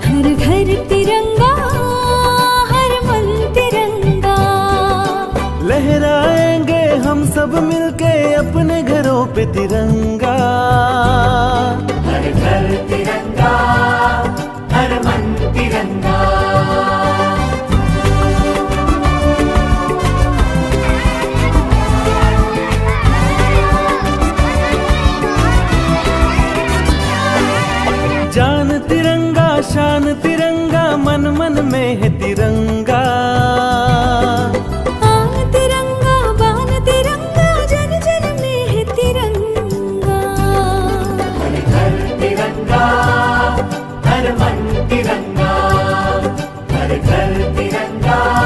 हर घर तिरंगा, हर मन तिरंगा। लहराएंगे हम सब मिलके अपने घरों पे तिरंगा। हर घर तिरंगा, हर मन तिरंगा। जान तिरंगा, शान तिरंगा, मन मन में है तिरंगा। आन तिरंगा, बान तिरंगा, जन जन में है तिरंगा। हर घर तिरंगा, हर मन तिरंगा। हर घर तिरंगा।